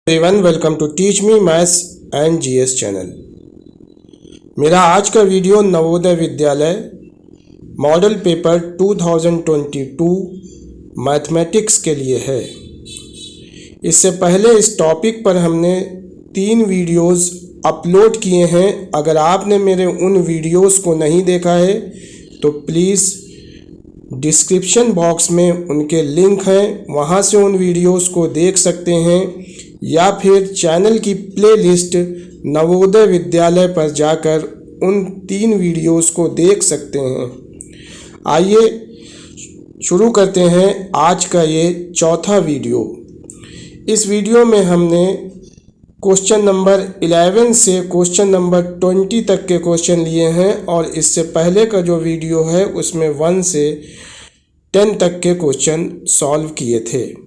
Everyone, welcome to Teach Me Maths and GS channel. मेरा आज का video Navodaya Vidyalaya model paper 2022 mathematics के लिए है। इससे पहले इस टॉपिक पर हमने 3 वीडियोस अपलोड किए हैं। अगर आपने मेरे उन वीडियोस को नहीं देखा है तो प्लीज़ डिस्क्रिप्शन बॉक्स में उनके लिंक हैं, वहां से उन वीडियोस को देख सकते हैं, या फिर चैनल की प्लेलिस्ट नवोदय विद्यालय पर जाकर उन 3 वीडियोस को देख सकते हैं। आइए शुरू करते हैं आज का ये चौथा वीडियो। इस वीडियो में हमने क्वेश्चन नंबर 11 से क्वेश्चन नंबर 20 तक के क्वेश्चन लिए हैं, और इससे पहले का जो वीडियो है उसमें 1 से 10 तक के क्वेश्चन सॉल्व किए थे।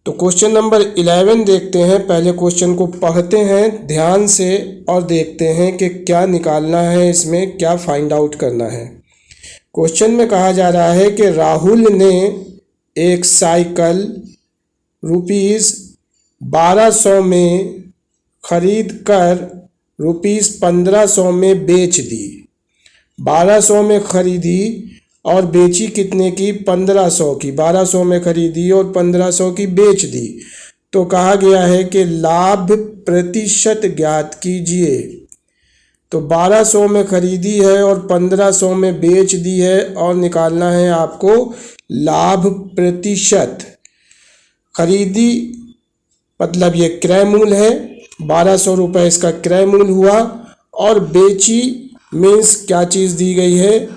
तो क्वेश्चन नंबर 11 देखते हैं। पहले क्वेश्चन को पढ़ते हैं ध्यान से और देखते हैं कि क्या निकालना है, इसमें क्या फाइंड आउट करना है। क्वेश्चन में कहा जा रहा है कि राहुल ने एक साइकिल ₹1200 में खरीद कर ₹1500 में बेच दी। 1200 में खरीदी और बेची कितने की? 1500 की। 1200 में खरीदी और 1500 की बेच दी। तो कहा गया है कि लाभ प्रतिशत ज्ञात कीजिए। तो 1200 में खरीदी है और 1500 में बेच दी है, और निकालना है आपको लाभ प्रतिशत। खरीदी मतलब ये क्रय मूल्य है, 1200 रुपये इसका क्रय मूल्य हुआ, और बेची मीन्स क्या चीज़ दी गई है?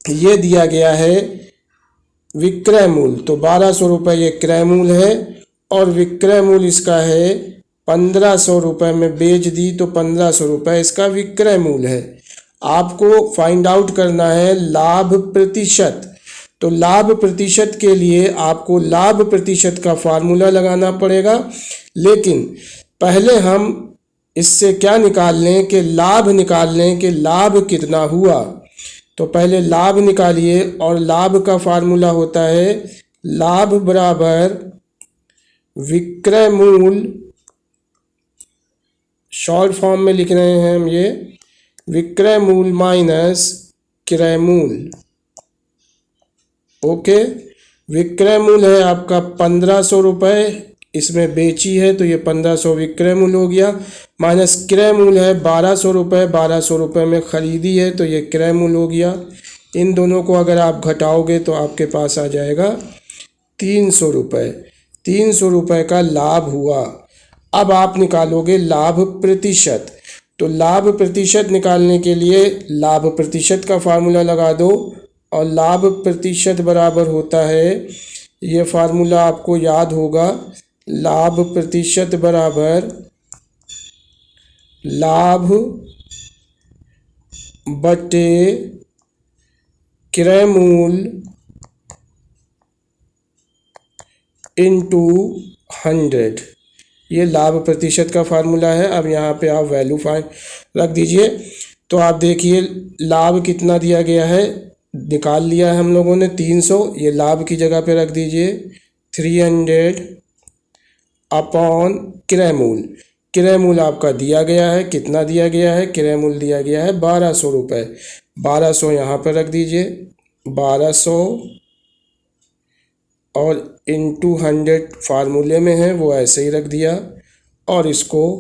ये दिया गया है विक्रय मूल्य। तो 1200 रुपये ये क्रय मूल्य है, और विक्रय मूल्य इसका है 1500 रुपये में बेच दी, तो 1500 रुपये इसका विक्रय मूल्य है। आपको फाइंड आउट करना है लाभ प्रतिशत। तो लाभ प्रतिशत के लिए आपको लाभ प्रतिशत का फार्मूला लगाना पड़ेगा, लेकिन पहले हम इससे क्या निकाल लें कि लाभ निकाल लें कि लाभ कितना हुआ। तो पहले लाभ निकालिए, और लाभ का फार्मूला होता है लाभ बराबर विक्रय मूल्य, शॉर्ट फॉर्म में लिख रहे हैं हम ये, विक्रय मूल्य माइनस क्रय मूल्य। ओके, विक्रय मूल्य है आपका 1500 रुपये, इसमें बेची है तो ये 1500 विक्रय मूल्य हो गया, माइनस क्रय मूल्य है 1200 रुपये, 1200 रुपये में खरीदी है तो ये क्रय मूल्य हो गया। इन दोनों को अगर आप घटाओगे तो आपके पास आ जाएगा 300 रुपये। 300 रुपये का लाभ हुआ। अब आप निकालोगे लाभ प्रतिशत। तो लाभ प्रतिशत निकालने के लिए लाभ प्रतिशत का फार्मूला लगा दो, और लाभ प्रतिशत बराबर होता है, ये फार्मूला आपको याद होगा, लाभ प्रतिशत बराबर लाभ बटे क्रय मूल्य इंटू 100। ये लाभ प्रतिशत का फार्मूला है। अब यहाँ पे आप वैल्यू रख दीजिए। तो आप देखिए लाभ कितना दिया गया है, निकाल लिया है हम लोगों ने 300। ये लाभ की जगह पे रख दीजिए 300 अपॉन क्रय मूल्य। क्रय मूल्य आपका दिया गया है, कितना दिया गया है? क्रय मूल्य दिया गया है 1200 रुपये। 1200 यहाँ पर रख दीजिए, 1200 और इंटू 100 फार्मूले में है, वो ऐसे ही रख दिया, और इसको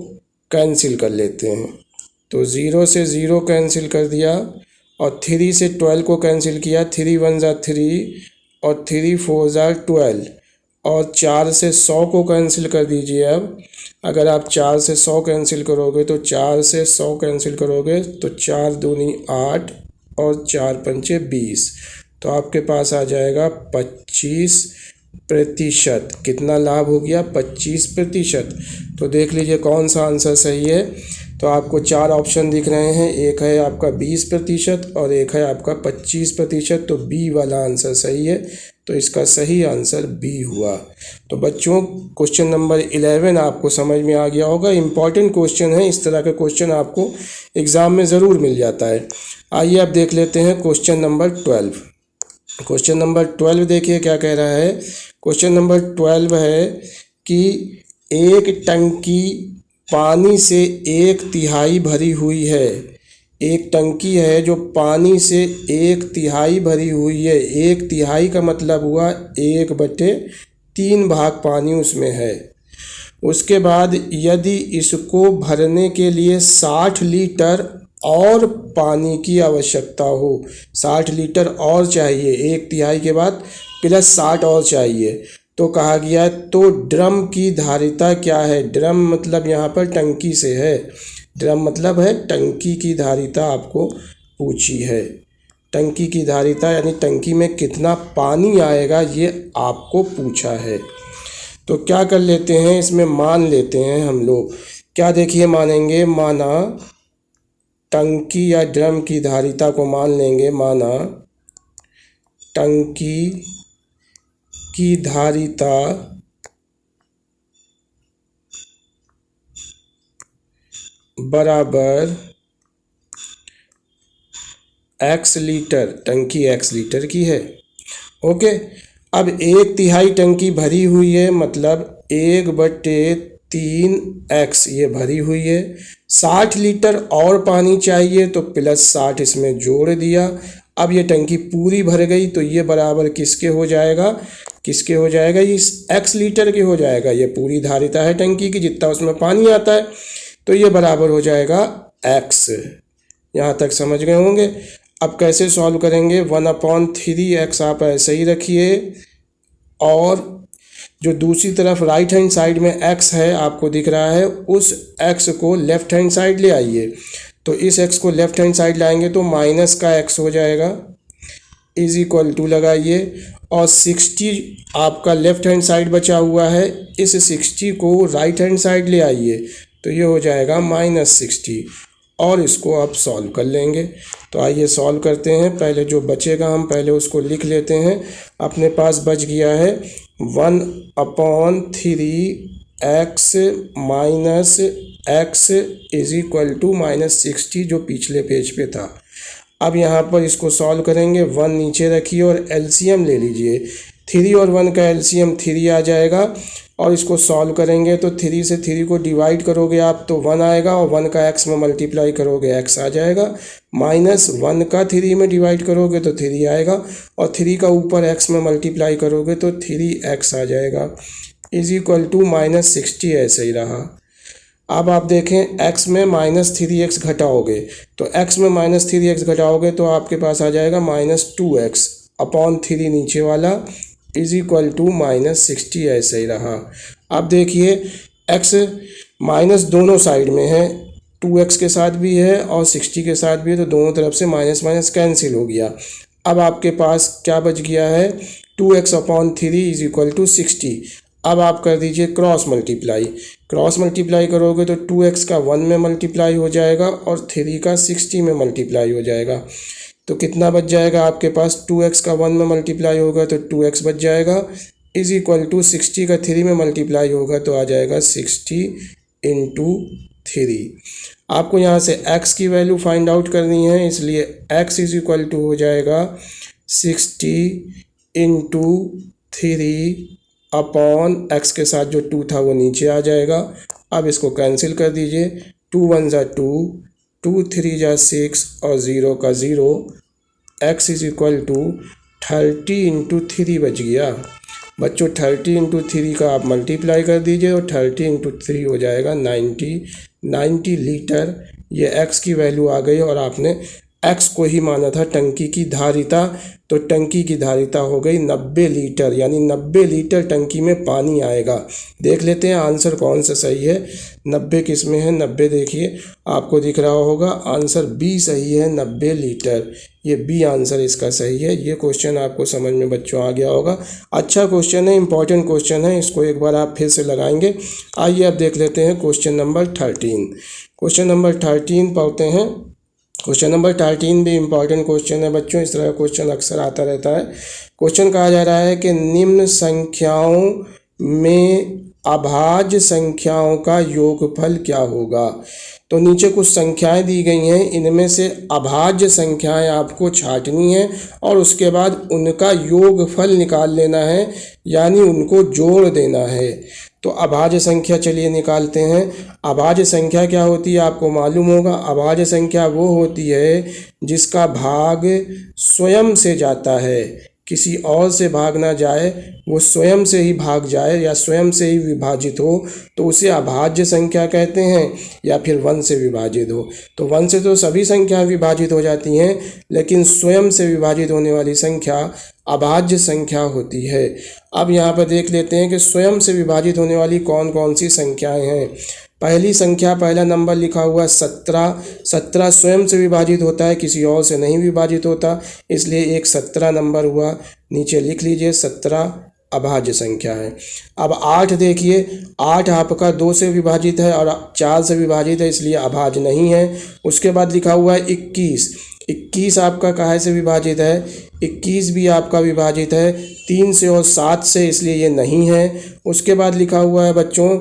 कैंसिल कर लेते हैं। तो 0 से 0 कैंसिल कर दिया, और 3 से 12 को कैंसिल किया, 3 1 जा 3 और 3 4 जा 12, और 4 से 100 को कैंसिल कर दीजिए। अब अगर आप 4 से 100 कैंसिल करोगे तो 4 से 100 कैंसिल करोगे तो 4 दूनी 8 और 4 पंचे 20, तो आपके पास आ जाएगा 25%। कितना लाभ हो गया? 25%। तो देख लीजिए कौन सा आंसर सही है। तो आपको 4 ऑप्शन दिख रहे हैं, एक है आपका 20% और एक है आपका 25%। तो बी वाला आंसर सही है। तो इसका सही आंसर बी हुआ। तो बच्चों, क्वेश्चन नंबर 11 आपको समझ में आ गया होगा। इम्पॉर्टेंट क्वेश्चन है, इस तरह के क्वेश्चन आपको एग्ज़ाम में ज़रूर मिल जाता है। आइए अब देख लेते हैं क्वेश्चन नंबर 12। क्वेश्चन नंबर 12 देखिए क्या कह रहा है। क्वेश्चन नंबर 12 है कि एक टंकी पानी से 1/3 भरी हुई है। एक टंकी है जो पानी से 1/3 भरी हुई है। 1/3 का मतलब हुआ 1/3 भाग पानी उसमें है। उसके बाद यदि इसको भरने के लिए 60 लीटर और पानी की आवश्यकता हो, 60 लीटर और चाहिए, 1/3 के बाद प्लस 60 और चाहिए, तो कहा गया तो ड्रम की धारिता क्या है। ड्रम मतलब यहाँ पर टंकी से है। ड्रम मतलब है टंकी की धारिता आपको पूछी है। टंकी की धारिता यानी टंकी में कितना पानी आएगा ये आपको पूछा है। तो क्या कर लेते हैं, इसमें मान लेते हैं हम लोग। क्या देखिए मानेंगे, माना टंकी या ड्रम की धारिता को मान लेंगे। माना टंकी की धारिता बराबर x लीटर, टंकी x लीटर की है। ओके, अब 1/3 टंकी भरी हुई है, मतलब 1/3x ये भरी हुई है। 60 लीटर और पानी चाहिए तो प्लस 60 इसमें जोड़ दिया। अब ये टंकी पूरी भर गई तो ये बराबर किसके हो जाएगा, किसके हो जाएगा, ये x लीटर के हो जाएगा। ये पूरी धारिता है टंकी की, जितना उसमें पानी आता है, तो ये बराबर हो जाएगा x। यहाँ तक समझ गए होंगे। अब कैसे सॉल्व करेंगे, 1/3x आप ऐसे ही रखिए, और जो दूसरी तरफ राइट हैंड साइड में x है आपको दिख रहा है, उस x को लेफ्ट हैंड साइड ले आइए। तो इस x को लेफ्ट हैंड साइड लाएंगे तो माइनस का x हो जाएगा, इज इक्वल टू लगाइए, और 60 आपका लेफ्ट हैंड साइड बचा हुआ है, इस 60 को राइट हैंड साइड ले आइए तो ये हो जाएगा -60, और इसको अब सॉल्व कर लेंगे। तो आइए सॉल्व करते हैं। पहले जो बचेगा हम पहले उसको लिख लेते हैं। अपने पास बच गया है 1/3x minus x is equal to -60, जो पिछले पेज पे था। अब यहाँ पर इसको सॉल्व करेंगे। 1 नीचे रखिए और एलसीएम ले लीजिए। 3 और 1 का एलसीएम 3 आ जाएगा, और इसको सॉल्व करेंगे तो 3 से 3 को डिवाइड करोगे आप तो 1 आएगा, और 1 का x में मल्टीप्लाई करोगे x आ जाएगा। -1 का 3 में डिवाइड करोगे तो 3 आएगा, और 3 का ऊपर x में मल्टीप्लाई करोगे तो 3x आ जाएगा, इज इक्वल टू -60। ऐसे ही रहा। अब आप देखें x में -3x घटाओगे, तो x में -3x घटाओगे तो आपके पास आ जाएगा -2x/3 नीचे वाला, इज इक्वल टू -60। ऐसे ही रहा। अब देखिए x माइनस दोनों साइड में है, 2x के साथ भी है और 60 के साथ भी है, तो दोनों तरफ से माइनस माइनस कैंसिल हो गया। अब आपके पास क्या बच गया है, 2x/3 इज इक्वल टू 60। अब आप कर दीजिए क्रॉस मल्टीप्लाई। क्रॉस मल्टीप्लाई करोगे तो 2x का 1 में मल्टीप्लाई हो जाएगा और 3 का 60 में मल्टीप्लाई हो जाएगा। तो कितना बच जाएगा आपके पास, 2x का 1 में मल्टीप्लाई होगा तो 2x बच जाएगा, इज इक्वल टू 60 का 3 में मल्टीप्लाई होगा तो आ जाएगा 60 × 3। आपको यहाँ से x की वैल्यू फाइंड आउट करनी है, इसलिए x इज इक्वल टू हो जाएगा 60 × 3 x के साथ जो 2 था वो नीचे आ जाएगा। अब इसको कैंसिल कर दीजिए, 2 × 1 = 2, 2 × 3 = 6 और 0 का 0, x इज इक्वल टू 30 × 3 बच गया। बच्चों 30 × 3 का आप मल्टीप्लाई कर दीजिए और 30 × 3 हो जाएगा 90 लीटर। ये x की वैल्यू आ गई, और आपने x को ही माना था टंकी की धारिता, तो टंकी की धारिता हो गई 90 लीटर, यानी 90 लीटर टंकी में पानी आएगा। देख लेते हैं आंसर कौन सा सही है। 90 किस में है, 90 देखिए आपको दिख रहा होगा, आंसर बी सही है, 90 लीटर। ये बी आंसर इसका सही है। ये क्वेश्चन आपको समझ में बच्चों आ गया होगा। अच्छा क्वेश्चन है, इंपॉर्टेंट क्वेश्चन है, इसको एक बार आप फिर से लगाएंगे। आइए अब देख लेते हैं क्वेश्चन नंबर 13। क्वेश्चन नंबर 13 पढ़ते हैं। क्वेश्चन नंबर 13 भी इम्पॉर्टेंट क्वेश्चन है बच्चों, इस तरह का क्वेश्चन अक्सर आता रहता है। क्वेश्चन कहा जा रहा है कि निम्न संख्याओं में अभाज्य संख्याओं का योगफल क्या होगा। तो नीचे कुछ संख्याएं दी गई हैं, इनमें से अभाज्य संख्याएं आपको छांटनी है और उसके बाद उनका योगफल निकाल लेना है, यानी उनको जोड़ देना है। तो अभाज्य संख्या चलिए निकालते हैं। अभाज्य संख्या क्या होती है आपको मालूम होगा। अभाज्य संख्या वो होती है जिसका भाग स्वयं से जाता है, किसी और से भाग ना जाए, वो स्वयं से ही भाग जाए या स्वयं से ही विभाजित हो, तो उसे अभाज्य संख्या कहते हैं। या फिर 1 से विभाजित हो, तो 1 से तो सभी संख्या विभाजित हो जाती हैं, लेकिन स्वयं से विभाजित होने वाली संख्या अभाज्य संख्या होती है। अब यहाँ पर देख लेते हैं कि स्वयं से विभाजित होने वाली कौन कौन सी संख्याएं हैं। पहली संख्या, पहला नंबर लिखा हुआ 17। 17 स्वयं से विभाजित होता है, किसी और से नहीं विभाजित होता, इसलिए एक 17 नंबर हुआ। नीचे लिख लीजिए 17 अभाज्य संख्या है। अब 8 देखिए, 8 आपका 2 से विभाजित है और 4 से विभाजित है, इसलिए अभाज्य नहीं है। उसके बाद लिखा हुआ है 21। 21 आपका काहे से विभाजित है? 21 भी आपका विभाजित है 3 से और 7 से, इसलिए ये नहीं है। उसके बाद लिखा हुआ है बच्चों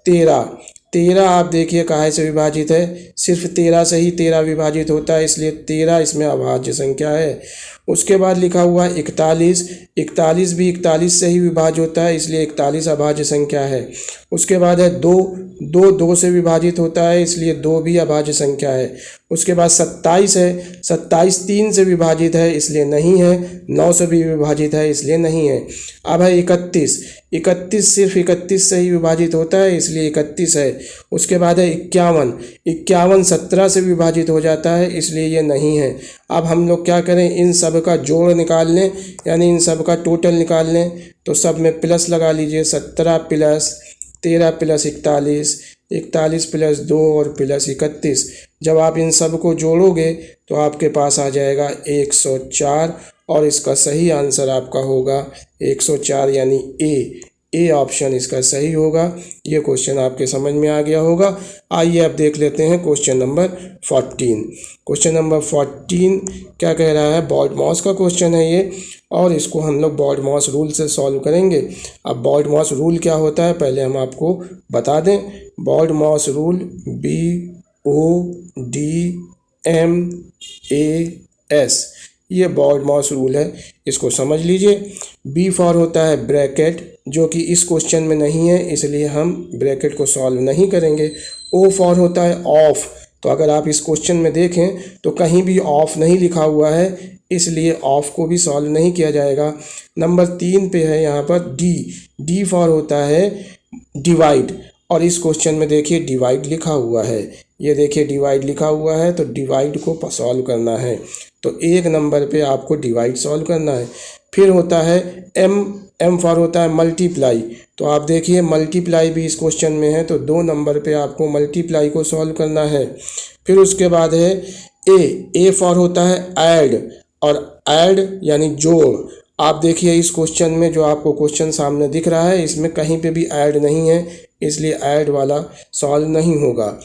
13। 13 आप देखिए काहे से विभाजित है? सिर्फ 13 से ही 13 विभाजित होता है, इसलिए 13 इसमें अभाज्य संख्या है। उसके बाद लिखा हुआ है 41। 41 भी 41 से ही विभाज्य होता है, इसलिए 41 अभाज्य संख्या है। उसके बाद है 2 से विभाजित होता है, इसलिए 2 भी अभाज्य संख्या है। उसके बाद 27 है। 27 3 से विभाजित है, इसलिए नहीं है। 9 से भी विभाजित है, इसलिए नहीं है। अब है 31। 31 सिर्फ 31 से ही विभाजित होता है, इसलिए 31 है। उसके बाद है 51। 51 17 से विभाजित हो जाता है, इसलिए ये नहीं है। अब हम लोग क्या करें, इन सब का जोड़ निकाल लें, यानी इन सब का टोटल निकाल लें। तो सब में प्लस लगा लीजिए, 17 प्लस 13 प्लस 41, 41 प्लस 2 और प्लस 31। जब आप इन सब को जोड़ोगे तो आपके पास आ जाएगा 104 और इसका सही आंसर आपका होगा 104, यानी ए ऑप्शन इसका सही होगा। ये क्वेश्चन आपके समझ में आ गया होगा। आइए अब देख लेते हैं क्वेश्चन नंबर 14। क्वेश्चन नंबर 14 क्या कह रहा है? बॉल्ट-मॉस का क्वेश्चन है ये, और इसको हम लोग बॉल्ट-मॉस रूल से सॉल्व करेंगे। अब बॉल्ट-मॉस रूल क्या होता है पहले हम आपको बता दें। बॉल्ट-मॉस रूल BODMAS, ये बॉल्ट-मॉस रूल है, इसको समझ लीजिए। बी फॉर होता है ब्रैकेट, जो कि इस क्वेश्चन में नहीं है, इसलिए हम ब्रैकेट को सॉल्व नहीं करेंगे। ओ फॉर होता है ऑफ, तो अगर आप इस क्वेश्चन में देखें तो कहीं भी ऑफ नहीं लिखा हुआ है, इसलिए ऑफ को भी सॉल्व नहीं किया जाएगा। नंबर 3 पे है यहाँ पर डी फॉर होता है डिवाइड, और इस क्वेश्चन में देखिए डिवाइड लिखा हुआ है, ये देखिए डिवाइड लिखा हुआ है, तो डिवाइड को सॉल्व करना है, तो 1 नंबर पे आपको डिवाइड सॉल्व करना है। फिर होता है एम फॉर होता है मल्टीप्लाई, तो आप देखिए मल्टीप्लाई भी इस क्वेश्चन में है, तो 2 नंबर पे आपको मल्टीप्लाई को सॉल्व करना है। फिर उसके बाद है ए फॉर होता है ऐड, और ऐड यानी जोड़। आप देखिए इस क्वेश्चन में जो आपको क्वेश्चन सामने दिख रहा है, इसमें कहीं पे भी ऐड नहीं है, इसलिए ऐड वाला सॉल्व नहीं होगा।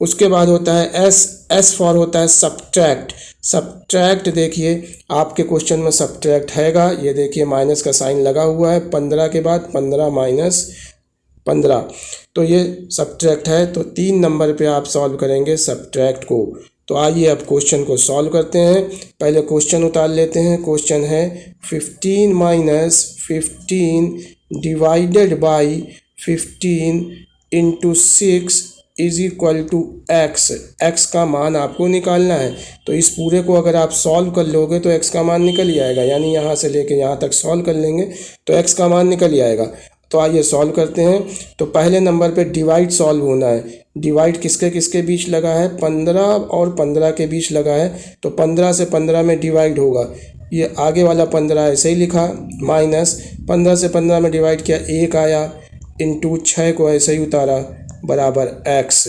उसके बाद होता है एस फॉर होता है सब्ट्रैक्ट। सब्ट्रैक्ट देखिए आपके क्वेश्चन में सब्ट्रैक्ट हैगा, ये देखिए माइनस का साइन लगा हुआ है 15 के बाद, 15 माइनस 15, तो ये सब्ट्रैक्ट है, तो 3 नंबर पे आप सॉल्व करेंगे सब्ट्रैक्ट को। तो आइए अब क्वेश्चन को सॉल्व करते हैं। पहले क्वेश्चन उतार लेते हैं। क्वेश्चन है 15 minus 15 divided by 15 into 6 is equal to x. X का मान आपको निकालना है, तो इस पूरे को अगर आप सॉल्व कर लोगे तो एक्स का मान निकल ही आएगा, यानी यहाँ से लेके यहाँ तक सॉल्व कर लेंगे तो एक्स का मान निकल ही आएगा। तो आइए सॉल्व करते हैं। तो पहले नंबर पे डिवाइड सॉल्व होना है। डिवाइड किसके किसके बीच लगा है? 15 और 15 के बीच लगा है, तो 15 से 15 में डिवाइड होगा। ये आगे वाला 15 ऐसे ही लिखा, माइनस 15 से 15 में डिवाइड किया 1 आया, इंटू 6 को ऐसे ही उतारा, बराबर एक्स।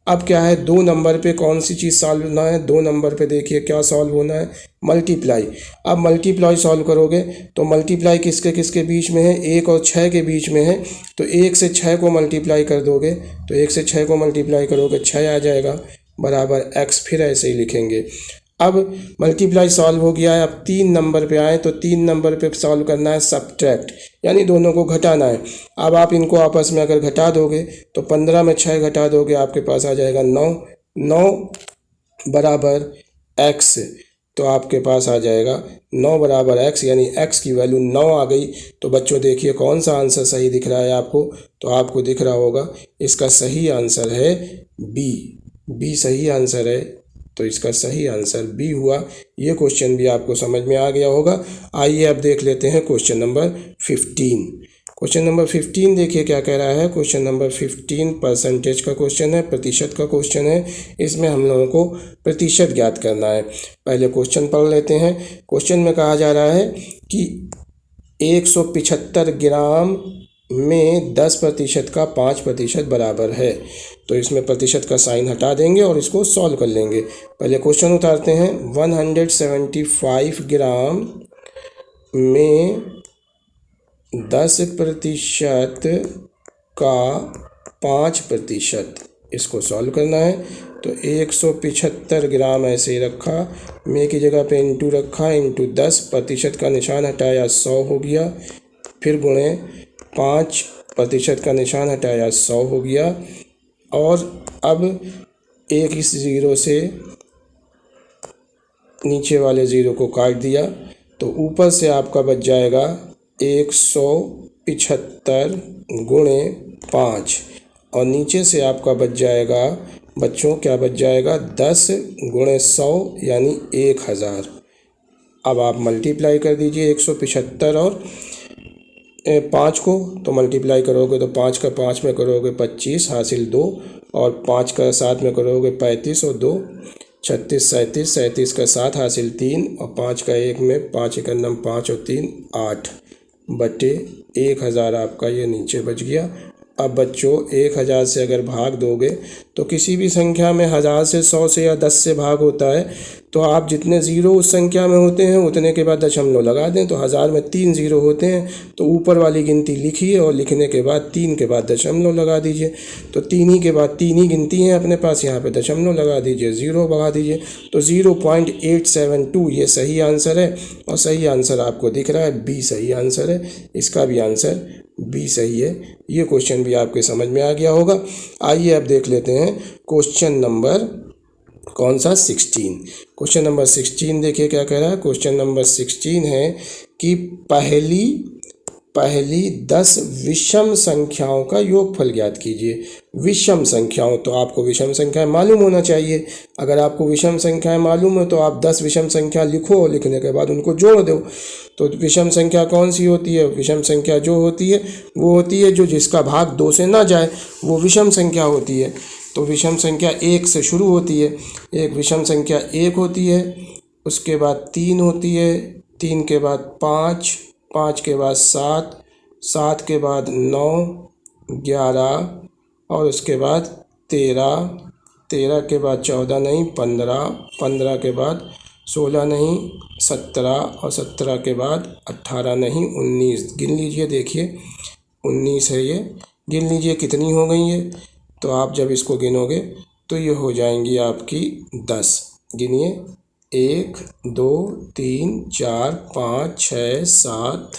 अब क्या है, 2 नंबर पे कौन सी चीज़ सॉल्व होना है? 2 नंबर पे देखिए क्या सॉल्व होना है, मल्टीप्लाई। अब मल्टीप्लाई सॉल्व करोगे तो मल्टीप्लाई किसके किसके बीच में है? 1 और 6 के बीच में है, तो 1 से 6 को मल्टीप्लाई कर दोगे, तो 1 से 6 को मल्टीप्लाई करोगे 6 आ जाएगा, बराबर एक्स। फिर ऐसे ही लिखेंगे। अब मल्टीप्लाई सॉल्व हो गया है। अब 3 नंबर पे आए, तो 3 नंबर पे सॉल्व करना है सब्ट्रैक्ट, यानी दोनों को घटाना है। अब आप इनको आपस में अगर घटा दोगे तो 15 में 6 घटा दोगे, आपके पास आ जाएगा 9 बराबर एक्स। तो आपके पास आ जाएगा 9 बराबर x, यानी x की वैल्यू 9 आ गई। तो बच्चों देखिए कौन सा आंसर सही दिख रहा है आपको, तो आपको दिख रहा होगा इसका सही आंसर है बी। बी सही आंसर है, तो इसका सही आंसर बी हुआ। ये क्वेश्चन भी आपको समझ में आ गया होगा। आइए अब देख लेते हैं क्वेश्चन नंबर 15। क्वेश्चन नंबर 15 देखिए क्या कह रहा है। क्वेश्चन नंबर 15 परसेंटेज का क्वेश्चन है, प्रतिशत का क्वेश्चन है। इसमें हम लोगों को प्रतिशत ज्ञात करना है। पहले क्वेश्चन पढ़ लेते हैं। क्वेश्चन में कहा जा रहा है कि 175 ग्राम में 10% का 5% बराबर है। तो इसमें प्रतिशत का साइन हटा देंगे और इसको सॉल्व कर लेंगे। पहले क्वेश्चन उतारते हैं। 175 ग्राम में 10% का 5%, इसको सॉल्व करना है। तो 175 ग्राम ऐसे ही रखा, में की जगह पे इंटू रखा, इंटू 10% का निशान हटाया 100 हो गया, फिर गुणे 5% का निशान हटाया 100 हो गया। और अब एक इस ज़ीरो से नीचे वाले ज़ीरो को काट दिया, तो ऊपर से आपका बच जाएगा 175 गुणे 5, और नीचे से आपका बच जाएगा बच्चों, क्या बच जाएगा 10 गुणे 100 यानी 1000। अब आप मल्टीप्लाई कर दीजिए 175 और 5 को, तो मल्टीप्लाई करोगे तो 5 का 5 में करोगे 25 हासिल 2, और 5 का 7 में करोगे 35 और 2 36, 37, 37 का 7 हासिल 3, और 5 का 1 में 5 1 9 5 और 3 8 बटे 1000 आपका ये नीचे बच गया। अब बच्चों 1000 से अगर भाग दोगे तो किसी भी संख्या में 1000 से 100 से या 10 से भाग होता है, तो आप जितने ज़ीरो उस संख्या में होते हैं उतने के बाद दशमलव लगा दें। तो 1000 में 3 ज़ीरो होते हैं, तो ऊपर वाली गिनती लिखिए और लिखने के बाद 3 के बाद दशमलव लगा दीजिए। तो 3 ही के बाद 3 ही गिनती हैं अपने पास, यहाँ पे दशमलव लगा दीजिए, ज़ीरो बढ़ा दीजिए। तो 0.872 ये सही आंसर है, और सही आंसर आपको दिख रहा है बी सही आंसर है। इसका भी आंसर बी सही है। ये क्वेश्चन भी आपके समझ में आ गया होगा। आइए अब देख लेते हैं क्वेश्चन नंबर कौन सा 16। क्वेश्चन नंबर 16 देखिए क्या कह रहा है। क्वेश्चन नंबर 16 है कि पहली 10 विषम संख्याओं का योगफल ज्ञात कीजिए। विषम संख्याओं, तो आपको विषम संख्याएं मालूम होना चाहिए। अगर आपको विषम संख्याएं मालूम हो तो आप 10 विषम संख्या लिखो और लिखने के बाद उनको जोड़ दो। तो विषम संख्या कौन सी होती है? विषम संख्या जो होती है वो होती है जो जिसका भाग 2 से ना जाए, वो विषम संख्या होती है। तो विषम संख्या 1 से शुरू होती है। एक विषम संख्या 1 होती है, उसके बाद 3 होती है, 3 के बाद 5, 5 के बाद 7, 7 के बाद 9, 11 और उसके बाद 13, 13 के बाद 14 नहीं 15, 15 के बाद 16 नहीं 17, और 17 के बाद 18 नहीं 19। गिन लीजिए, देखिए 19 है ये। गिन लीजिए कितनी हो गई ये। तो आप जब इसको गिनोगे तो ये हो जाएंगी आपकी 10। गिनिए 1 2 3 4 5 6 7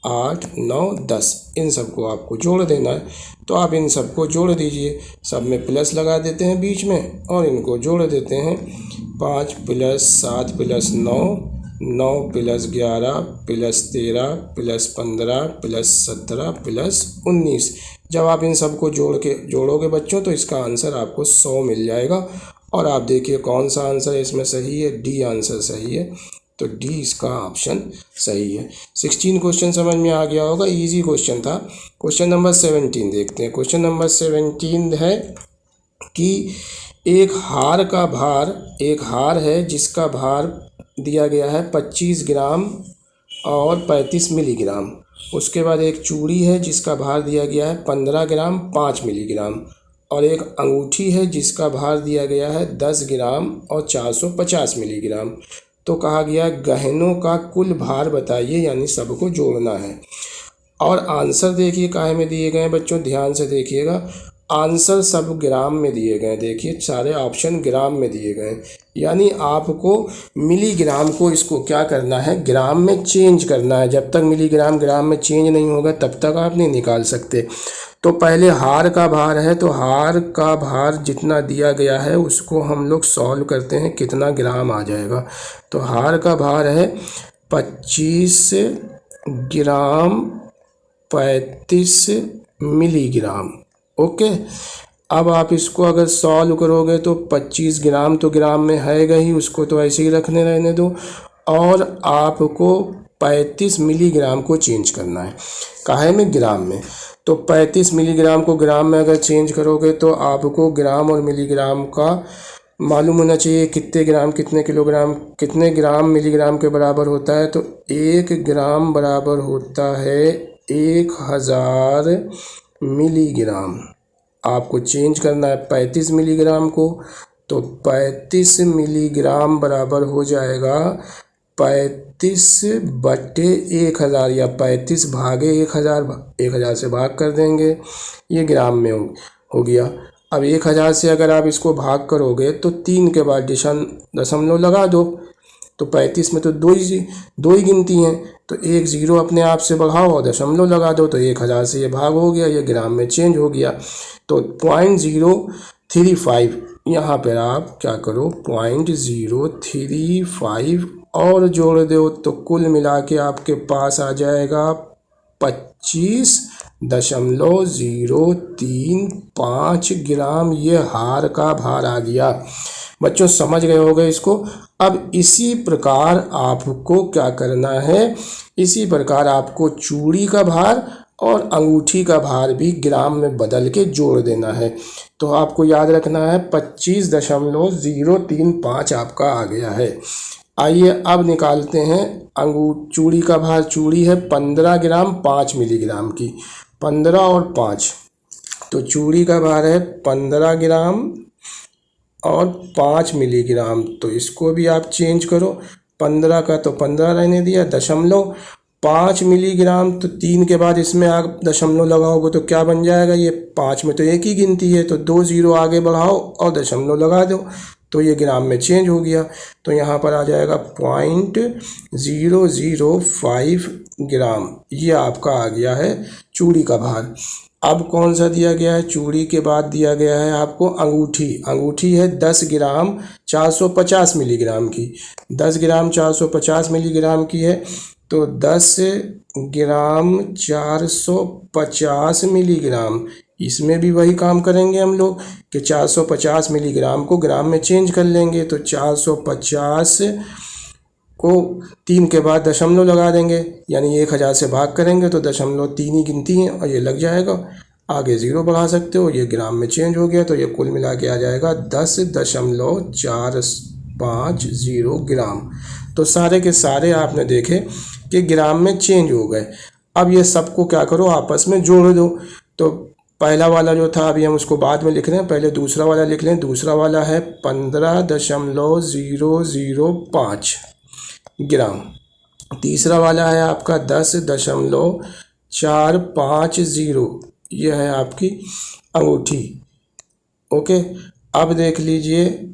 8 9 10। इन सबको आपको जोड़ देना है। तो आप इन सबको जोड़ दीजिए, सब में प्लस लगा देते हैं बीच में और इनको जोड़ देते हैं। 5 + 7 + 9, 9 + 11 + 13 + 15 + 17 + 19। जब आप इन सबको जोड़ोगे बच्चों तो इसका आंसर आपको 100 मिल जाएगा। और आप देखिए कौन सा आंसर इसमें सही है, डी आंसर सही है। तो डी इसका ऑप्शन सही है। 16 क्वेश्चन समझ में आ गया होगा, इजी क्वेश्चन था। क्वेश्चन नंबर 17 देखते हैं। क्वेश्चन नंबर 17 है कि एक हार है जिसका भार दिया गया है 25 ग्राम और 35 मिलीग्राम। उसके बाद एक चूड़ी है जिसका भार दिया गया है 15 ग्राम 5 मिलीग्राम, और एक अंगूठी है जिसका भार दिया गया है 10 ग्राम और 450 मिलीग्राम। तो कहा गया गहनों का कुल भार बताइए, यानी सबको जोड़ना है। और आंसर देखिए काहे में दिए गए हैं बच्चों, ध्यान से देखिएगा। आंसर सब ग्राम में दिए गए, देखिए सारे ऑप्शन ग्राम में दिए गए, यानी आपको मिलीग्राम को इसको क्या करना है, ग्राम में चेंज करना है। जब तक मिलीग्राम ग्राम में चेंज नहीं होगा तब तक आप नहीं निकाल सकते। तो तो पहले हार का भार है, तो हार का भार जितना दिया गया है उसको हम लोग सॉल्व करते हैं, कितना ग्राम आ जाएगा। तो हार का भार है 25 ग्राम 35 मिलीग्राम। ओके, अब आप इसको अगर सॉल्व करोगे तो 25 ग्राम तो ग्राम में है ही, उसको तो ऐसे ही रहने दो, और आपको 35 मिलीग्राम को चेंज करना है, काहे में, ग्राम में। तो 35 मिलीग्राम को ग्राम में अगर चेंज करोगे तो आपको ग्राम और मिलीग्राम का मालूम होना चाहिए, कितने ग्राम कितने किलोग्राम कितने ग्राम मिलीग्राम के बराबर होता है। तो 1 ग्राम बराबर होता है 1000 मिलीग्राम। आपको चेंज करना है 35 मिलीग्राम को, तो 35 मिलीग्राम बराबर हो जाएगा 35/1000 या 35 भागे 1000 से भाग कर देंगे, ये ग्राम में हो गया। अब 1000 से अगर आप इसको भाग करोगे तो 3 के बाद दशमलव लगा दो, तो 35 में तो दो ही गिनती हैं, तो 1 0 अपने आप से बढ़ाओ और दशमलव लगा दो, तो 1000 से ये भाग हो गया, ये ग्राम में चेंज हो गया। तो 0.035 यहाँ पर आप क्या करो 0.035 और जोड़ दो, तो कुल मिला के आपके पास आ जाएगा 25.035 ग्राम। ये हार का भार आ गया। बच्चों समझ गए होंगे इसको। अब इसी प्रकार आपको क्या करना है, इसी प्रकार आपको चूड़ी का भार और अंगूठी का भार भी ग्राम में बदल के जोड़ देना है। तो आपको याद रखना है 25.035 आपका आ गया है। आइए अब निकालते हैं चूड़ी का भार। चूड़ी है 15 ग्राम 5 मिलीग्राम की, 15 और 5, तो चूड़ी का भार है 15 ग्राम और 5 मिलीग्राम। तो इसको भी आप चेंज करो, 15 का तो 15 रहने दिया, दशमलव 5 मिलीग्राम, तो 3 के बाद इसमें आप दशमलव लगाओगे तो क्या बन जाएगा, ये 5 में तो एक ही गिनती है, तो 2 0 आगे बढ़ाओ और दशमलव लगा दो, तो ये ग्राम में चेंज हो गया। तो यहाँ पर आ जाएगा 0.005 ग्राम, ये आपका आ गया है चूड़ी का भार। अब कौन सा दिया गया है, चूड़ी के बाद दिया गया है आपको अंगूठी। अंगूठी है 10 ग्राम 450 मिलीग्राम की, 10 ग्राम 450 मिलीग्राम की है, तो 10 ग्राम 450 मिलीग्राम, इसमें भी वही काम करेंगे हम लोग कि 450 मिलीग्राम को ग्राम में चेंज कर लेंगे। तो 450 को 3 के बाद दशमलव लगा देंगे, यानी 1000 से भाग करेंगे तो दशमलव 3 ही गिनती हैं और ये लग जाएगा। आगे 0 बढ़ा सकते हो, ये ग्राम में चेंज हो गया, तो ये कुल मिला के आ जाएगा 10.450 ग्राम। तो सारे के सारे आपने देखे कि ग्राम में चेंज हो गए। अब ये सबको क्या करो आपस में जोड़ दो। तो पहला वाला जो था अभी हम उसको बाद में लिख रहे हैं, पहले दूसरा वाला लिख लें। दूसरा वाला है 15.005 ग्राम। तीसरा वाला है आपका 10.450, यह है आपकी अंगूठी। ओके, अब देख लीजिए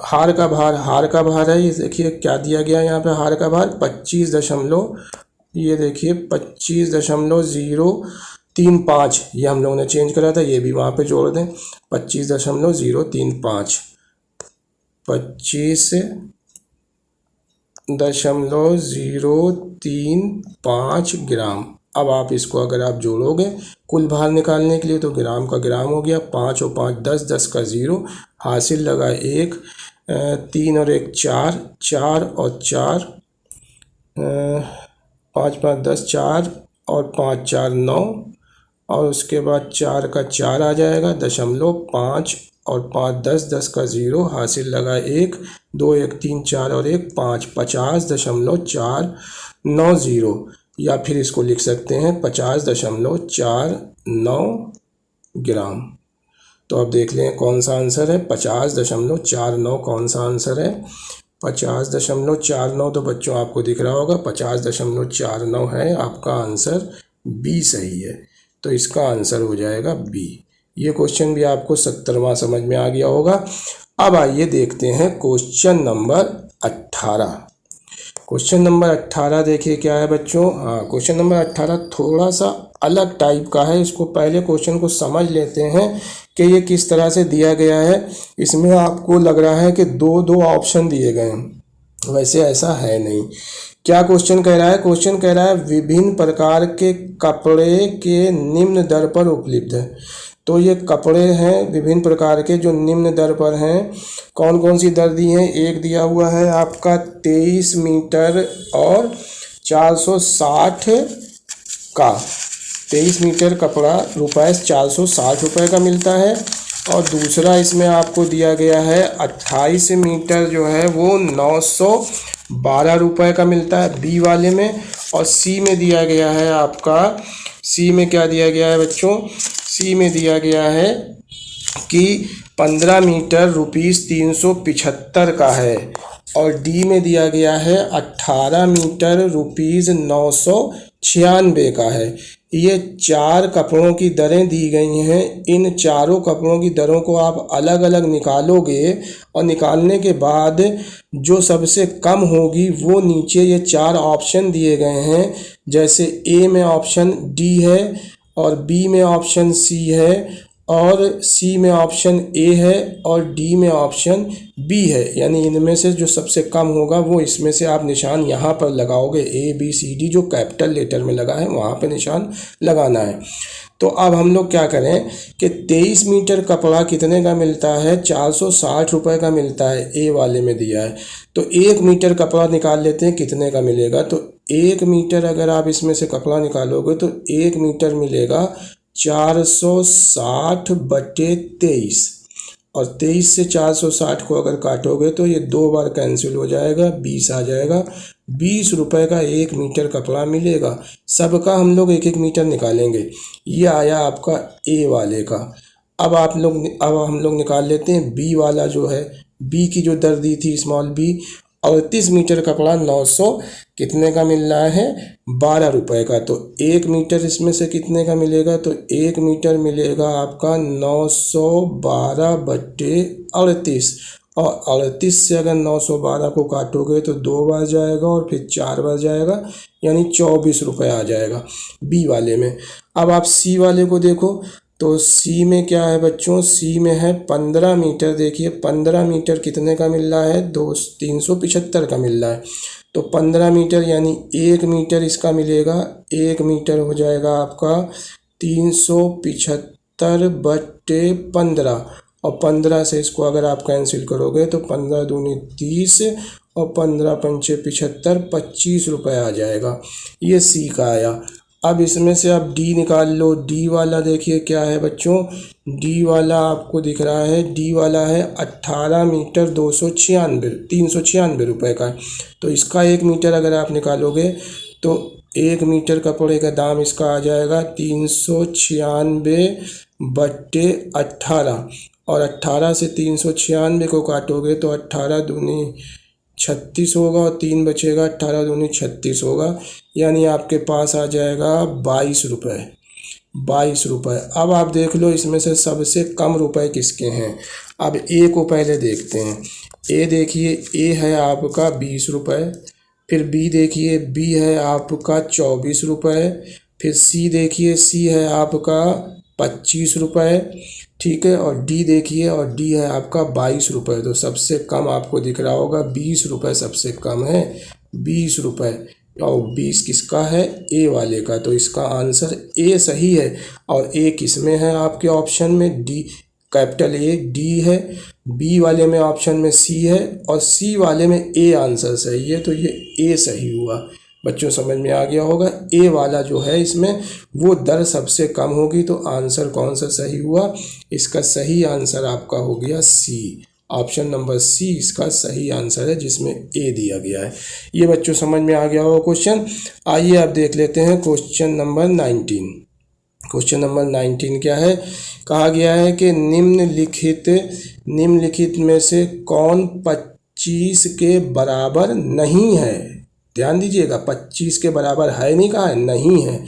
हार का भार। हार का भार है, ये देखिए क्या दिया गया यहाँ पे, हार का भार 25.035, ये हम लोगों ने चेंज करा था, ये भी वहाँ पे जोड़ दें 25.035, 25.035 ग्राम। अब आप इसको अगर आप जोड़ोगे कुल भार निकालने के लिए तो ग्राम का ग्राम हो गया, 5 और 5 10, 10 का 0, हासिल लगा 1, 3 और 1 4, 4 और 4, 5 5 10, 4 और 5 4 9, और उसके बाद 4 का 4 आ जाएगा, दशमलव 5 और 5 10, 10 का 0, हासिल लगा 1, 2 1 3 4 और 1 5, 50.490, या फिर इसको लिख सकते हैं 50.49 ग्राम। तो अब देख लें कौन सा आंसर है, 50.49 कौन सा आंसर है, 50.49। तो बच्चों आपको दिख रहा होगा 50.49 है आपका आंसर, बी सही है। तो इसका आंसर हो जाएगा बी। ये क्वेश्चन भी आपको 70वां समझ में आ गया होगा। अब आइए देखते हैं क्वेश्चन नंबर 18। क्वेश्चन नंबर 18 देखिए क्या है बच्चों। हाँ, क्वेश्चन नंबर 18 थोड़ा सा अलग टाइप का है। इसको पहले क्वेश्चन को समझ लेते हैं कि ये किस तरह से दिया गया है। इसमें आपको लग रहा है कि दो दो ऑप्शन दिए गए हैं, वैसे ऐसा है नहीं। क्या क्वेश्चन कह रहा है? क्वेश्चन कह रहा है विभिन्न प्रकार के कपड़े के निम्न दर पर उपलब्ध है। तो ये कपड़े हैं विभिन्न प्रकार के जो निम्न दर पर हैं। कौन कौन सी दर दी है? एक दिया हुआ है आपका 23 मीटर और 460 का। 23 मीटर कपड़ा रुपये 460 रुपये का मिलता है। और दूसरा इसमें आपको दिया गया है 28 मीटर जो है वो 912 रुपये का मिलता है बी वाले में। और सी में दिया गया है आपका, सी में क्या दिया गया है बच्चों? सी में दिया गया है कि 15 मीटर ₹375 का है। और डी में दिया गया है 18 मीटर ₹996 का है। ये चार कपड़ों की दरें दी गई हैं। इन चारों कपड़ों की दरों को आप अलग अलग निकालोगे और निकालने के बाद जो सबसे कम होगी वो नीचे ये चार ऑप्शन दिए गए हैं। जैसे ए में ऑप्शन डी है और बी में ऑप्शन सी है और सी में ऑप्शन ए है और डी में ऑप्शन बी है। यानी इनमें से जो सबसे कम होगा वो इसमें से आप निशान यहाँ पर लगाओगे। ए बी सी डी जो कैपिटल लेटर में लगा है वहाँ पे निशान लगाना है। तो अब हम लोग क्या करें कि 23 मीटर कपड़ा कितने का मिलता है? 460 रुपये का मिलता है, ए वाले में दिया है। तो 1 मीटर कपड़ा निकाल लेते हैं कितने का मिलेगा। तो 1 मीटर अगर आप इसमें से कपड़ा निकालोगे तो 1 मीटर मिलेगा 460/23। और 23 से 460 को अगर काटोगे तो ये 2 बार कैंसिल हो जाएगा, 20 आ जाएगा। 20 रुपये का 1 मीटर कपड़ा मिलेगा। सबका हम लोग 1-1 मीटर निकालेंगे। ये आया आपका ए वाले का। अब हम लोग निकाल लेते हैं बी वाला जो है। बी की जो दर दी थी स्मॉल बी, 38 मीटर कपड़ा 900 कितने का मिल रहा है? 12 रुपये का। तो 1 मीटर इसमें से कितने का मिलेगा? तो 1 मीटर मिलेगा आपका 912/38। और 38 से अगर 912 को काटोगे तो 2 बार जाएगा और फिर 4 बार जाएगा, यानी 24 रुपये आ जाएगा बी वाले में। अब आप सी वाले को देखो तो सी में क्या है बच्चों? सी में है 15 मीटर। देखिए 15 मीटर कितने का मिल रहा है? 375 का मिल रहा है। तो 15 मीटर यानी 1 मीटर इसका मिलेगा। 1 मीटर हो जाएगा आपका 375/15। और 15 से इसको अगर आप कैंसिल करोगे तो 15 दूनी 30 और 15 पंचे 75, 25 रुपये आ जाएगा। ये सी का आया। अब इसमें से आप डी निकाल लो। डी वाला देखिए क्या है बच्चों? डी वाला आपको दिख रहा है, डी वाला है 18 मीटर 396 रुपये का। तो इसका 1 मीटर अगर आप निकालोगे तो 1 मीटर कपड़े का दाम इसका आ जाएगा 396/18। और 18 से 396 को काटोगे तो 18 दूनी 36 होगा और 3 बचेगा, 18 दूनी 36 होगा, यानी आपके पास आ जाएगा 22 रुपये। 22 रुपये। अब आप देख लो इसमें से सबसे कम रुपए किसके हैं। अब ए को पहले देखते हैं। ए देखिए, ए है आपका 20 रुपये। फिर बी देखिए, बी है आपका 24 रुपये। फिर सी देखिए, सी है आपका 25 रुपये, ठीक है। और डी देखिए, और डी है आपका 22 रुपये। तो सबसे कम आपको दिख रहा होगा 20 रुपये सबसे कम है, 20 रुपये। और 20 किसका है? ए वाले का। तो इसका आंसर ए सही है। और ए किस में है आपके ऑप्शन में? डी, कैपिटल ए डी है। बी वाले में ऑप्शन में सी है और सी वाले में ए आंसर सही है। तो ये ए सही हुआ। बच्चों समझ में आ गया होगा। ए वाला जो है इसमें वो दर सबसे कम होगी। तो आंसर कौन सा सही हुआ? इसका सही आंसर आपका हो गया सी। ऑप्शन नंबर सी इसका सही आंसर है, जिसमें ए दिया गया है। ये बच्चों समझ में आ गया होगा क्वेश्चन। आइए अब देख लेते हैं क्वेश्चन नंबर 19। क्वेश्चन नंबर 19 क्या है? कहा गया है कि निम्नलिखित में से कौन 25 के बराबर नहीं है। ध्यान दीजिएगा, 25 के बराबर है नहीं, कहा है नहीं है।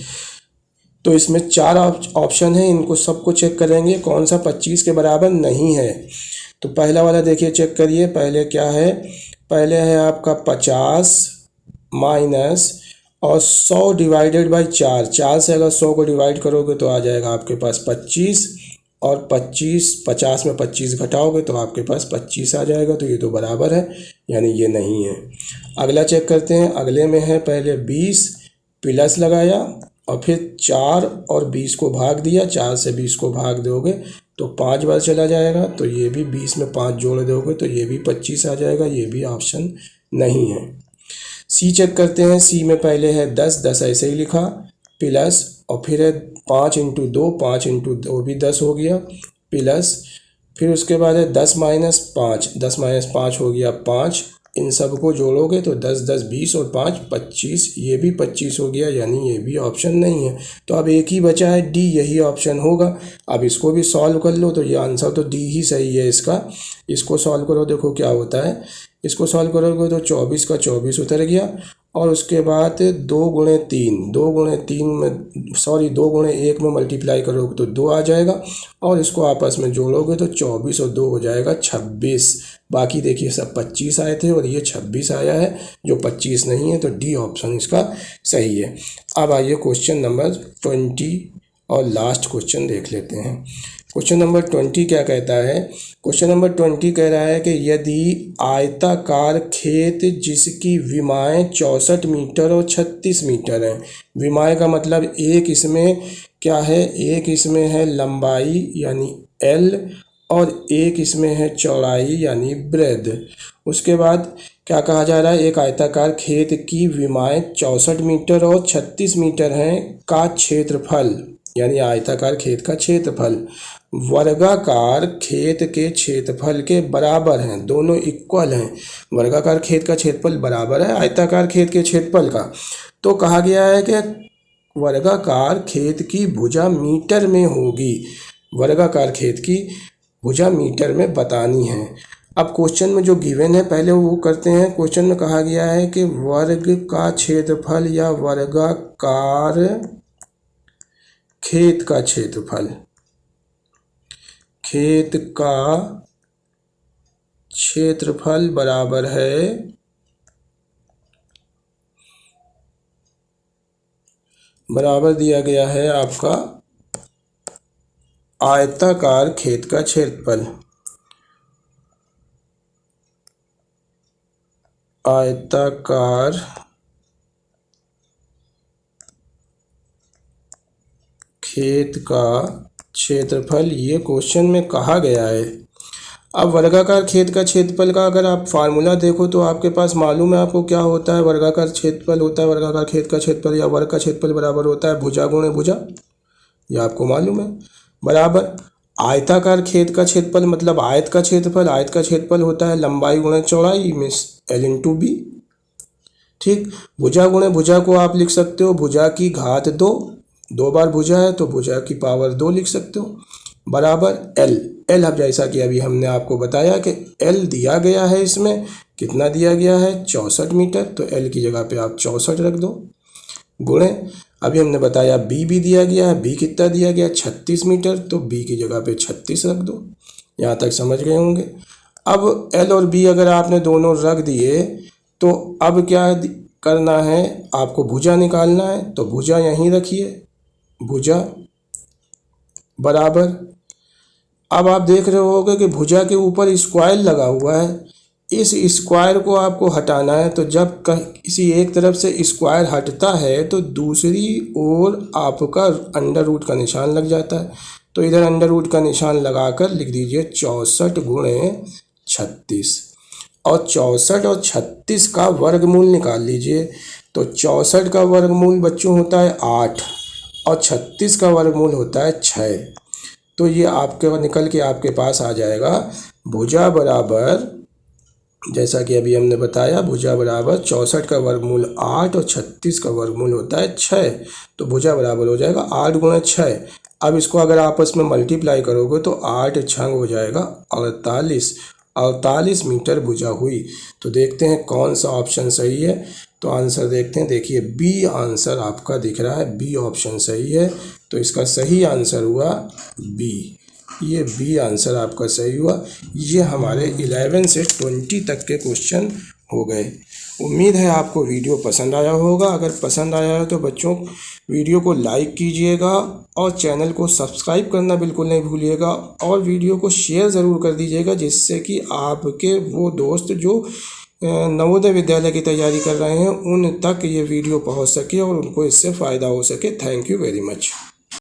तो इसमें 4 ऑप्शन है, इनको सबको चेक करेंगे कौन सा 25 के बराबर नहीं है। तो पहला वाला देखिए, चेक करिए। पहले क्या है? पहले है आपका 50 माइनस और 100 डिवाइडेड बाई 4, 4 से अगर 100 को डिवाइड करोगे तो आ जाएगा आपके पास 25, और 25, 50 में 25 घटाओगे तो आपके पास 25 आ जाएगा। तो ये तो बराबर है, यानी ये नहीं है। अगला चेक करते हैं। अगले में है पहले 20 प्लस लगाया और फिर 4 और 20 को भाग दिया, 4 से 20 को भाग दोगे तो 5 बार चला जाएगा, तो ये भी 20 में 5 जोड़ दोगे तो ये भी 25 आ जाएगा। ये भी ऑप्शन नहीं है। सी चेक करते हैं। सी में पहले है 10, 10 ऐसे ही लिखा, प्लस और फिर है 5 इंटू 2, 5 इंटू 2 भी 10 हो गया, प्लस फिर उसके बाद है 10 माइनस 5, 10 माइनस 5 हो गया 5। इन सब को जोड़ोगे तो 10, 10, 20 और 5 25, ये भी 25 हो गया, यानी ये भी ऑप्शन नहीं है। तो अब एक ही बचा है डी, यही ऑप्शन होगा। अब इसको भी सॉल्व कर लो तो ये आंसर तो डी ही सही है इसका। इसको सॉल्व करो, देखो क्या होता है। इसको सॉल्व करोगे तो 24 का 24 उतर गया, और उसके बाद 2 गुणे 3, 2 गुणे 3 में सॉरी 2 गुणे 1 में मल्टीप्लाई करोगे तो 2 आ जाएगा, और इसको आपस में जोड़ोगे तो 24 और 2 हो जाएगा 26। बाकी देखिए सब 25 आए थे और ये 26 आया है, जो 25 नहीं है। तो डी ऑप्शन इसका सही है। अब आइए क्वेश्चन नंबर 20 और लास्ट क्वेश्चन देख लेते हैं। क्वेश्चन नंबर 20 क्या कहता है। क्वेश्चन नंबर 20 कह रहा है कि यदि आयताकार खेत जिसकी विमाएँ 64 मीटर और 36 मीटर हैं, विमाएँ का मतलब एक इसमें क्या है, एक इसमें है लंबाई यानी एल, और एक इसमें है चौड़ाई यानी ब्रेड। उसके बाद क्या कहा जा रहा है, एक आयताकार खेत की विमाएँ 64 मीटर और 36 मीटर हैं का क्षेत्रफल, यानी आयताकार खेत का क्षेत्रफल वर्गाकार खेत के क्षेत्रफल के बराबर हैं, दोनों इक्वल हैं। वर्गाकार खेत का क्षेत्रफल बराबर है आयताकार खेत के क्षेत्रफल का। तो कहा गया है कि वर्गाकार खेत की भुजा मीटर में होगी, वर्गाकार खेत की भुजा मीटर में बतानी है। अब क्वेश्चन में जो गिवन है पहले वो करते हैं। क्वेश्चन में कहा गया है कि वर्ग का क्षेत्रफल या वर्गाकार खेत का क्षेत्रफल, खेत का क्षेत्रफल बराबर है बराबर दिया गया है आपका आयताकार खेत का क्षेत्रफल, आयताकार खेत का क्षेत्रफल, ये क्वेश्चन में कहा गया है। अब वर्गाकार खेत का क्षेत्रफल का अगर आप फार्मूला देखो तो आपके पास मालूम है आपको क्या होता है। वर्गाकार क्षेत्रफल होता है, वर्गाकार खेत का क्षेत्रफल या वर्ग का क्षेत्रफल बराबर होता है भुजा गुणे भुजा, ये आपको मालूम है, बराबर आयताकार खेत का क्षेत्रफल मतलब आयत का क्षेत्रफल, आयत का क्षेत्रफल होता है लंबाई गुणे चौड़ाई मीन्स एल इंटू बी। ठीक, भुजा गुणे भुजा को आप लिख सकते हो भुजा की घात 2, 2 बार भुजा है तो भुजा की पावर 2 लिख सकते हो, बराबर एल। एल अब जैसा कि अभी हमने आपको बताया कि एल दिया गया है, इसमें कितना दिया गया है 64 मीटर, तो एल की जगह पे आप 64 रख दो, गुणे अभी हमने बताया बी भी दिया गया है, बी कितना दिया गया 36 मीटर, तो बी की जगह पे 36 रख दो। यहाँ तक समझ गए होंगे। अब एल और बी अगर आपने दोनों रख दिए तो अब क्या करना है, आपको भुजा निकालना है, तो भुजा यहीं रखिए, भुजा बराबर। अब आप देख रहे होगे कि भुजा के ऊपर स्क्वायर लगा हुआ है, इस स्क्वायर को आपको हटाना है। तो जब किसी एक तरफ से स्क्वायर हटता है तो दूसरी ओर आपका अंडर रूट का निशान लग जाता है। तो इधर अंडर रूट का निशान लगाकर लिख दीजिए 64 गुणे 36, और 64 और 36 का वर्गमूल निकाल लीजिए। तो 64 का वर्गमूल बच्चों होता है 8 और 36 का वर्गमूल होता है 6। तो ये आपके निकल के आपके पास आ जाएगा भुजा बराबर, जैसा कि अभी हमने बताया, भुजा बराबर 64 का वर्गमूल 8 और 36 का वर्गमूल होता है 6। तो भुजा बराबर हो जाएगा 8 गुणे 6। अब इसको अगर आपस में मल्टीप्लाई करोगे तो 8 छंग हो जाएगा 48 मीटर भुजा हुई। तो देखते हैं कौन सा ऑप्शन सही है। तो आंसर देखते हैं, देखिए बी आंसर आपका दिख रहा है, बी ऑप्शन सही है। तो इसका सही आंसर हुआ बी, ये बी आंसर आपका सही हुआ। ये हमारे 11 से 20 तक के क्वेश्चन हो गए। उम्मीद है आपको वीडियो पसंद आया होगा। अगर पसंद आया है तो बच्चों वीडियो को लाइक कीजिएगा और चैनल को सब्सक्राइब करना बिल्कुल नहीं भूलिएगा और वीडियो को शेयर ज़रूर कर दीजिएगा, जिससे कि आपके वो दोस्त जो नवोदय विद्यालय की तैयारी कर रहे हैं उन तक ये वीडियो पहुंच सके और उनको इससे फ़ायदा हो सके। Thank you very much.